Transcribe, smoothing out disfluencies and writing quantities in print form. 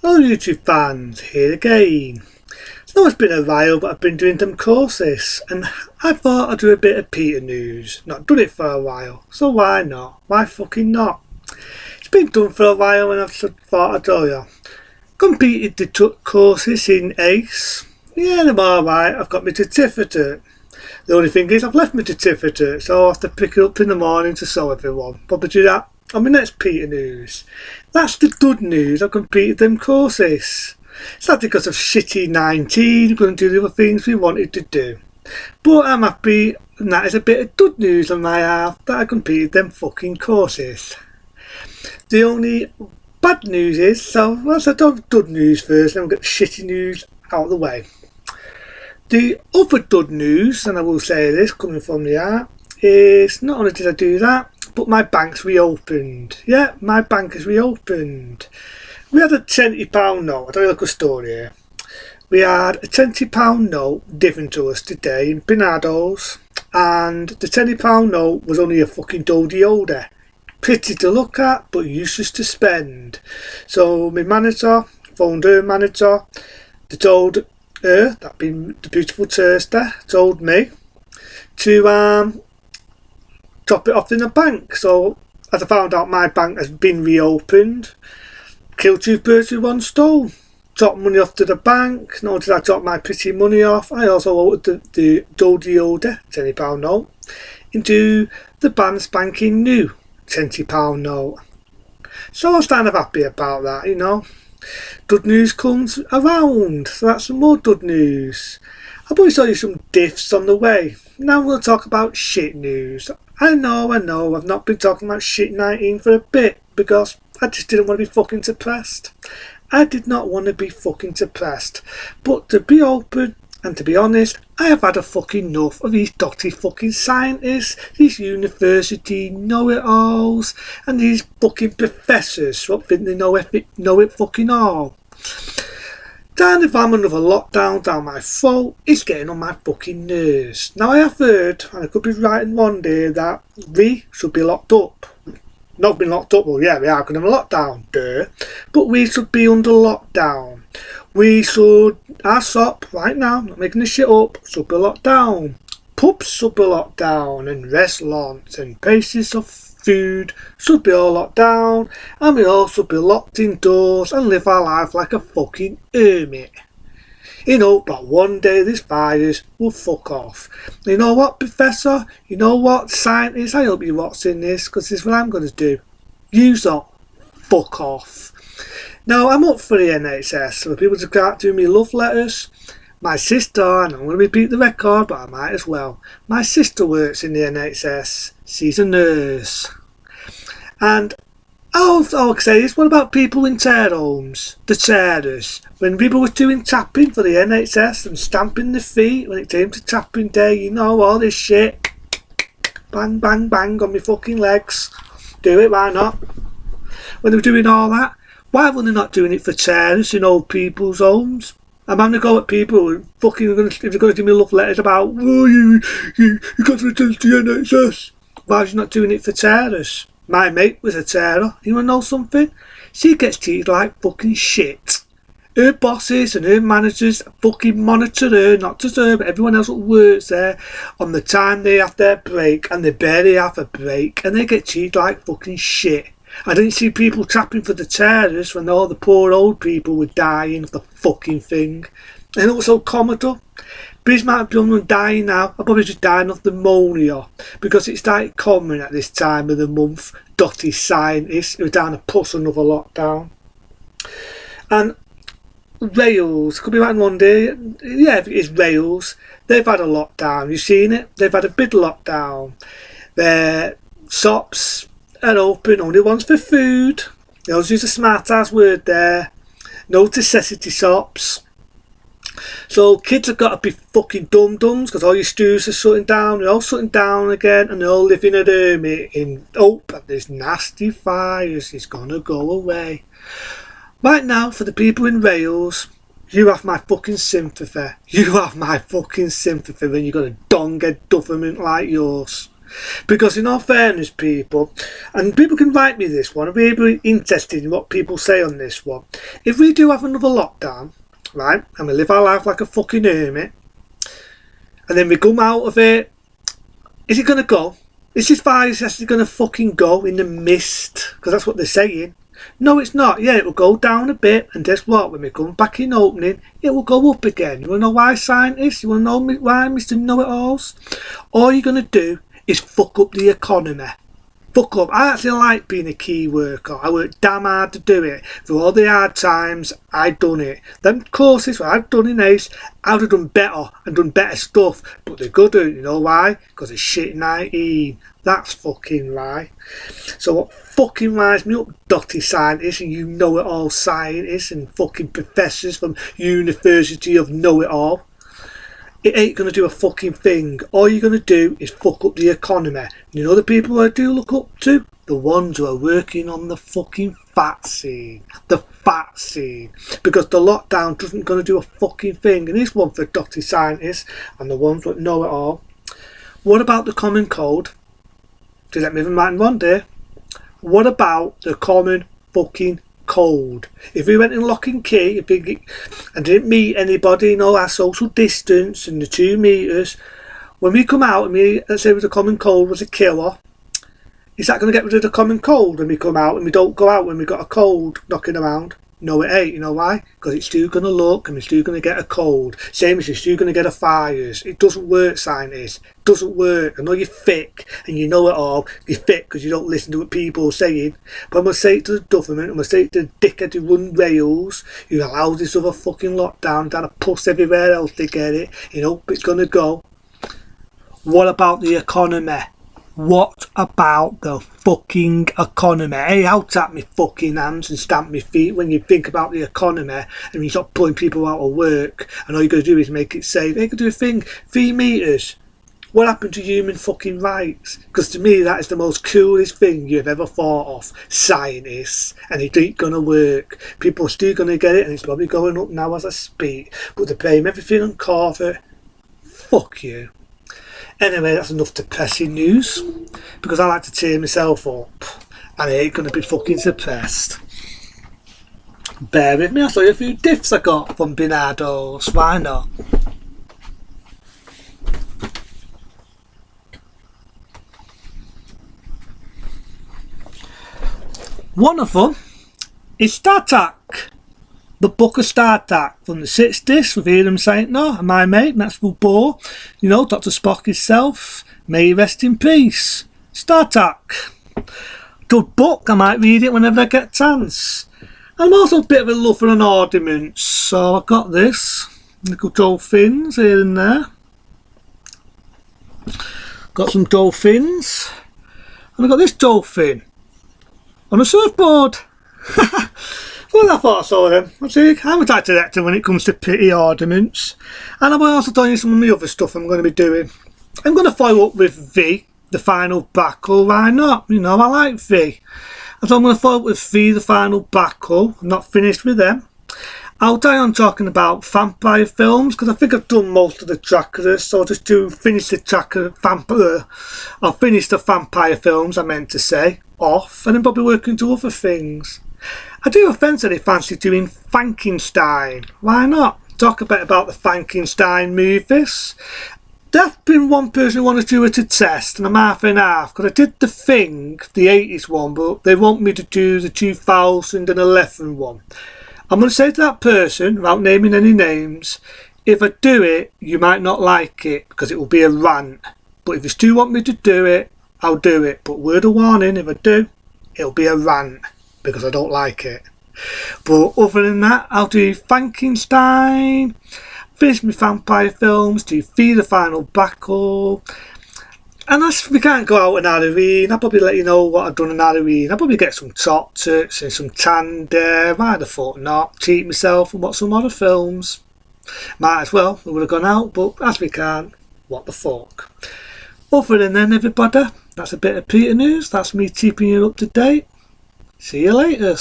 Hello YouTube fans, here again. I know it's been a while, but I've been doing them courses and I thought I'd do a bit of Peter news. Not done it for a while, so why not? Why fucking not? It's been done for a while and I've thought I'd tell you. Completed the courses in ACE. Yeah, I'm alright, I've got my certificate. The only thing is I've left my certificate, so I'll have to pick it up in the morning to show everyone. Probably do that on my next Peter news. That's the good news, I've completed them courses. It's not because of shitty 19, couldn't do the other things we wanted to do. But I'm happy, and that is a bit of good news on my half, that I completed them fucking courses. The only bad news is, so let's do good news first, then we'll get the shitty news out of the way. The other good news, and I will say this coming from the heart, is not only did I do that, but my bank's reopened. Yeah, my bank is reopened. We had a £20 note, I'll tell you a good story here. We had a £20 note given to us today in Bernardo's, and the £20 note was only a fucking dodgy holder. Pretty to look at, but useless to spend. So my manager phoned her manager, they told her, that being the beautiful Thursday, told me to drop it off in the bank. So as I found out, my bank has been reopened. Kill two birds with one stone. Drop money off to the bank. Not only did I drop my pretty money off, I also ordered the dodgy older £20 note into the brand spanking new £20 note. So I was kind of happy about that, you know. Good news comes around, so that's some more good news. I'll probably show you some diffs on the way. Now we'll talk about shit news. I know, I've not been talking about shit 19 for a bit because I just didn't want to be fucking depressed. I did not want to be fucking depressed. But to be open and to be honest, I have had a fucking enough of these dotty fucking scientists, these university know-it-alls, and these fucking professors what think they know it fucking all. Down if I'm another lockdown down my throat, it's getting on my fucking nerves. Now I have heard, and I could be writing one day, that we should be locked up. Not been locked up, well yeah we are going to have a lockdown, duh. But we should be under lockdown. We should, our shop right now, not making this shit up, should be locked down. Pubs should be locked down, and restaurants and places of food should be all locked down, and we all should be locked indoors and live our life like a fucking hermit. In hope that one day this virus will fuck off. You know what, Professor? You know what, scientists? I hope you're watching this, because this is what I'm going to do. You lot, fuck off. Now, I'm up for the NHS, so people just can't do me love letters. My sister, and I'm going to repeat the record, but I might as well. My sister works in the NHS. She's a nurse. And I'll say this, what about people in care homes? The carers. When people were doing tapping for the NHS and stamping their feet when it came to tapping day, you know, all this shit. Bang, bang, bang on my fucking legs. Do it, why not? When they were doing all that, why were they not doing it for carers in old people's homes? I'm having to go at people who fucking if they're going to give me love letters about, oh, you got to return to the NHS. Why was you not doing it for carers? My mate was a carer. You want to know something? She gets treated like fucking shit. Her bosses and her managers fucking monitor her, not just her, but everyone else that works there, on the time they have their break, and they barely have a break, and they get treated like fucking shit. I didn't see people tapping for the carers when all the poor old people were dying of the fucking thing. And also Commodore. Please might be on dying now. I'm probably just dying of pneumonia because it started coming at this time of the month. Dotty scientists who are down to push another lockdown. And Wales, could be right one day. Yeah, if it is Wales, they've had a lockdown. You've seen it? They've had a big lockdown. Their shops are open, only ones for food. They always use a smart ass word there. No necessity shops. So kids have got to be fucking dum-dums because all your stews are shutting down, they're all shutting down again, and they're all living at home in hope that this nasty virus is gonna go away. Right now, for the people in Wales, you have my fucking sympathy. You have my fucking sympathy when you've got a dong-head government like yours. Because in all fairness, people, and people can write me this one, I'll be really interested in what people say on this one. If we do have another lockdown, right, and we live our life like a fucking hermit, and then we come out of it, is it going to go? Is this virus actually going to fucking go in the mist? Because that's what they're saying. No, it's not. Yeah, it will go down a bit, and guess what? When we come back in opening, it will go up again. You want to know why, scientists? You want to know why, Mr. Know-it-alls? All you're going to do is fuck up the economy. Fuck up. I actually like being a key worker. I worked damn hard to do it. Through all the hard times, I've done it. Them courses what I've done in ACE, I would have done better and done better stuff. But they're good, you know why? Because it's shit 19. That's fucking right. So what fucking rides me up, dotty scientists and you know-it-all scientists and fucking professors from University of Know-it-all. It ain't going to do a fucking thing. All you're going to do is fuck up the economy. You know the people I do look up to? The ones who are working on the fucking vaccine. The vaccine. Because the lockdown isn't going to do a fucking thing. And this one for dotty scientists and the ones that know it all. What about the common cold? Does that move in mind one day? What about the common fucking cold? If we went in lock and key and didn't meet anybody, you know, our social distance and the 2 metres, when we come out and let's say the common cold was a killer, is that going to get rid of the common cold when we come out and we don't go out when we got a cold knocking around? No, it ain't. You know why? Because it's still going to look and it's still going to get a cold. Same as you're still going to get a fires. It doesn't work, scientists. It doesn't work. I know you're thick and you know it all. You're thick because you don't listen to what people are saying. But I'm going to say it to the government. I'm going to say it to the dickhead who run rails, who allows this other fucking lockdown, down a puss everywhere else to get it. You know, it's going to go. What about the economy? What about the fucking economy? Hey, out at me fucking hands and stamp me feet when you think about the economy and you stop pulling people out of work and all you got to do is make it safe. They could do a thing, 3 metres. What happened to human fucking rights? Because to me that is the most coolest thing you've ever thought of, scientists, and it ain't gonna work. People are still gonna get it and it's probably going up now as I speak, but they're paying everything on corporate. Fuck you. Anyway, that's enough depressing news, because I like to tear myself up, and I ain't going to be fucking suppressed. Bear with me, I'll show you a few diffs I got from Bernardo's, why not? One of them is StarTAC. The Book of StarTAC from the 60s with Ian Saintner and my mate Maxwell Bohr. You know, Dr. Spock himself. May he rest in peace. StarTAC. Good book, I might read it whenever I get a chance. I'm also a bit of a lover of ornaments, so I've got this. Little dolphins here and there. Got some dolphins. And I've got this dolphin on a surfboard. Well, I thought I saw them. I'm a type director when it comes to pretty ornaments. And I've also done you some of the other stuff I'm going to be doing. I'm going to follow up with V, the final battle. Why not? You know, I like V. And so I'm going to follow up with V, the final battle. I'm not finished with them. I'll die on talking about vampire films because I think I've done most of the trackers. So just to finish the tracker, I'll finish the vampire films, I meant to say, off. And then probably work into other things. I do offensively fancy doing Frankenstein. Why not? Talk a bit about the Frankenstein movies. There's been one person who wanted to do it to test, and I'm half and half, because I did The Thing, the 80s one, but they want me to do the 2011 one. I'm going to say to that person, without naming any names, if I do it, you might not like it, because it will be a rant. But if you still want me to do it, I'll do it. But word of warning, if I do, it'll be a rant. Because I don't like it. But other than that, I'll do Frankenstein, finish my vampire films, do Feed the Final Battle. And if we can't go out on Halloween, I'll probably let you know what I've done on Halloween. I'll probably get some top tuts and some tandy. Why the fuck not? Treat myself and watch some other films. Might as well, we would have gone out, but as we can't, what the fuck. Other than then, everybody, that's a bit of Peter news. That's me keeping you up to date. See you later.